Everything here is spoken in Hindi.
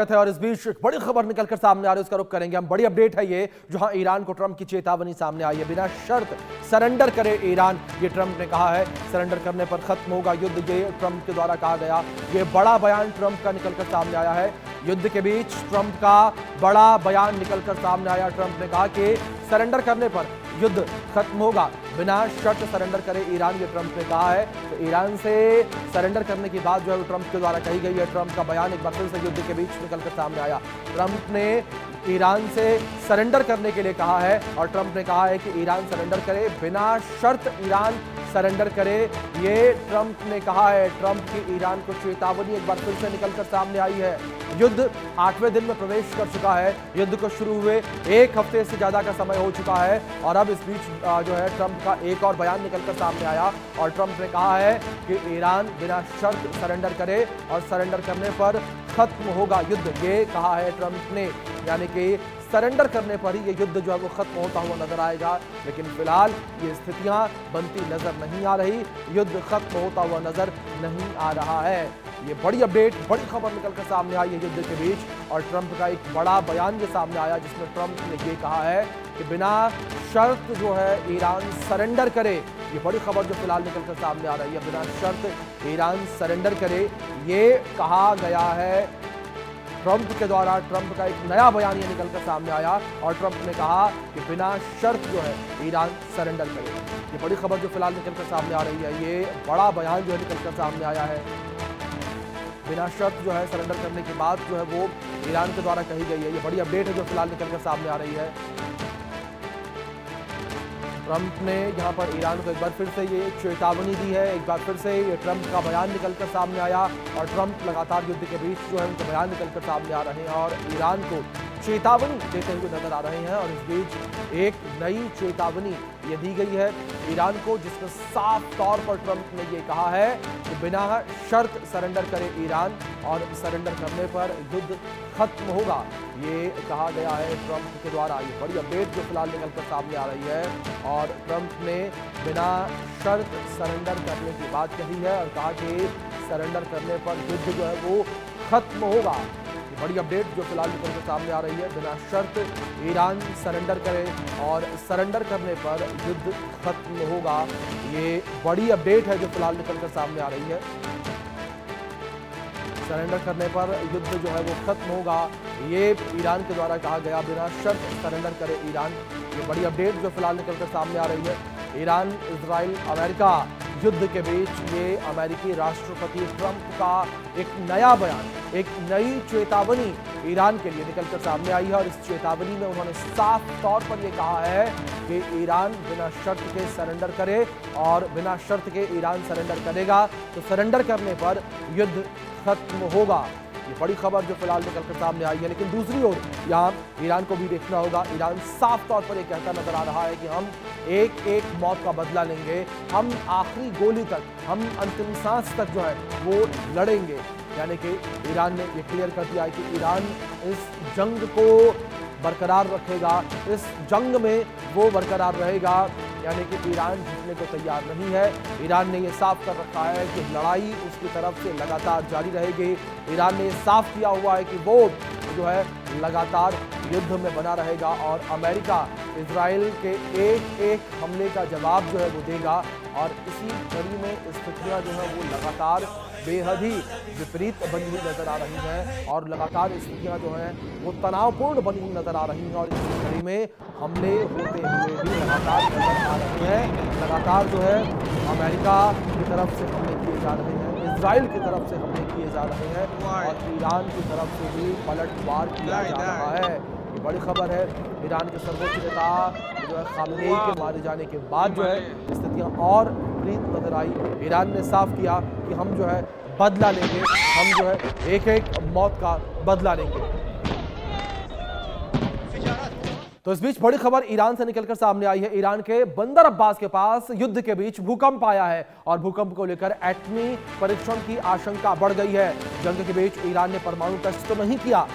है। और इस बीच एक बड़ी खबर निकलकर सामने आ रही है, उसका रुख करेंगे हम। बड़ी अपडेट है ये, जहां ईरान को ट्रंप की चेतावनी सामने आई है। बिना शर्त सरेंडर करे ईरान, ये ट्रंप ने कहा है। सरेंडर करने पर खत्म होगा युद्ध, ये ट्रंप के द्वारा कहा गया। ये बड़ा बयान ट्रंप का निकलकर सामने आया है। युद्ध के बीच ट्रंप का बड़ा बयान निकलकर सामने आया। ट्रंप ने कहा कि सरेंडर करने पर युद्ध खत्म होगा, बिना शर्त सरेंडर करे ईरान, ये ट्रंप ने कहा है। तो ईरान से सरेंडर करने की बात जो है वो ट्रंप के द्वारा कही गई है। ट्रंप का बयान एक बार फिर से युद्ध के बीच निकलकर सामने आया। ट्रंप ने ईरान से सरेंडर करने के लिए कहा है और ट्रंप ने कहा है कि ईरान सरेंडर करे, बिना शर्त ईरान सरेंडर करे, ये ट्रंप ने कहा है। ट्रंप की ईरान को चेतावनी एक बार फिर से निकलकर सामने आई है। युद्ध 8वें दिन में प्रवेश कर चुका है। युद्ध को शुरू हुए 1 हफ्ते से ज्यादा का समय हो चुका है और अब इस बीच जो है ट्रंप का एक और बयान निकलकर सामने आया और ट्रंप ने कहा है कि ईरान बिना शर्त सरेंडर करे और सरेंडर करने पर खत्म होगा युद्ध, ये कहा है ट्रंप ने। यानी कि सरेंडर करने पर ही ये युद्ध जो है वो खत्म होता हुआ नजर आएगा। लेकिन फिलहाल ये स्थितियां बनती नजर नहीं आ रही, युद्ध खत्म होता हुआ नजर नहीं आ रहा है। ये बड़ी अपडेट, बड़ी खबर निकलकर सामने आई है युद्ध के बीच और ट्रंप का एक बड़ा बयान ये सामने आया जिसमें ट्रंप ने ये कहा है कि बिना शर्त जो है ईरान सरेंडर करे। ये बड़ी खबर जो फिलहाल निकलकर सामने आ रही है, बिना शर्त ईरान सरेंडर करे, ये कहा गया है ट्रंप के द्वारा। ट्रंप का एक नया बयान ये निकलकर सामने आया और ट्रंप ने कहा कि बिना शर्त जो है ईरान सरेंडर करे। ये बड़ी खबर जो फिलहाल निकलकर सामने आ रही है, ये बड़ा बयान जो है निकलकर सामने आया है। बिना शर्त जो है सरेंडर करने की बात जो है वो ईरान के द्वारा कही गई है। ये बड़ी अपडेट है जो फिलहाल निकलकर सामने आ रही है। ट्रंप ने यहाँ पर ईरान को एक बार फिर से ये चेतावनी दी है। एक बार फिर से ये ट्रंप का बयान निकलकर सामने आया और ट्रंप लगातार युद्ध के बीच जो है उनके बयान निकलकर सामने आ रहे हैं और ईरान को चेतावनी देते हुए नजर आ रहे हैं। और इस बीच एक नई चेतावनी ये दी गई है ईरान को, जिसमें साफ तौर पर ट्रंप ने ये कहा है कि बिना शर्त सरेंडर करे ईरान और सरेंडर करने पर युद्ध खत्म होगा, ये कहा गया है ट्रंप के द्वारा। ये बड़ी अपडेट जो फिलहाल निकलकर सामने आ रही है और ट्रंप ने बिना शर्त सरेंडर करने की बात कही है और कहा कि सरेंडर करने पर युद्ध जो है वो खत्म होगा। ये बड़ी अपडेट जो फिलहाल निकलकर सामने आ रही है, बिना शर्त ईरान सरेंडर करे और सरेंडर करने पर युद्ध खत्म होगा। ये बड़ी अपडेट है जो फिलहाल निकलकर सामने आ रही है। सरेंडर करने पर युद्ध जो है वो खत्म होगा, ये ईरान के द्वारा कहा गया। बिना शर्त सरेंडर करे ईरान, ये बड़ी अपडेट जो फिलहाल निकलकर सामने आ रही है। ईरान, इजराइल, अमेरिका युद्ध के बीच ये अमेरिकी राष्ट्रपति ट्रंप का एक नया बयान, एक नई चेतावनी ईरान के लिए निकलकर सामने आई है और इस चेतावनी में उन्होंने साफ तौर पर यह कहा है कि ईरान बिना शर्त के सरेंडर करे और बिना शर्त के ईरान सरेंडर करेगा तो सरेंडर करने पर युद्ध खत्म होगा। ये बड़ी खबर जो फिलहाल निकलकर सामने आई है। लेकिन दूसरी ओर यहाँ ईरान को भी देखना होगा। ईरान साफ तौर पर यह कहता नजर आ रहा है कि हम एक एक मौत का बदला लेंगे, हम आखिरी गोली तक, हम अंतिम सांस तक जो है वो लड़ेंगे। यानी कि ईरान ने ये क्लियर कर दिया है कि ईरान इस जंग को बरकरार रखेगा, इस जंग में वो बरकरार रहेगा। यानी कि ईरान जीतने को तैयार नहीं है। ईरान ने ये साफ कर रखा है कि लड़ाई उसकी तरफ से लगातार जारी रहेगी। ईरान ने ये साफ किया हुआ है कि वो जो है लगातार युद्ध में बना रहेगा और अमेरिका इजराइल के एक एक हमले का जवाब जो है वो देगा। और इसी कड़ी में स्थितियां जो है वो लगातार बेहद ही विपरीत बनी हुई नजर आ रही हैं और लगातार स्थितियां जो हैं वो तनावपूर्ण बनी हुई नजर आ रही हैं और इसी कड़ी में हमले होते हुए भी लगातार नजर आ रहे हैं। लगातार जो है अमेरिका की तरफ से हमले किए जा रहे हैं, इजराइल की तरफ से हमले किए जा रहे हैं और ईरान की तरफ से भी पलटवार किया जा रहा है। ये बड़ी खबर है। ईरान के सर्वोच्च नेता जो है खामेनेई के मारे जाने के बाद जो है स्थितियां और विपरीत नजर आई। ईरान ने साफ किया कि हम जो है बदला लेंगे, हम जो है एक एक मौत का बदला लेंगे। तो इस बीच बड़ी खबर ईरान से निकलकर सामने आई है। ईरान के बंदर अब्बास के पास युद्ध के बीच भूकंप आया है और भूकंप को लेकर एटमी परीक्षण की आशंका बढ़ गई है। जंग के बीच ईरान ने परमाणु टेस्ट तो नहीं किया,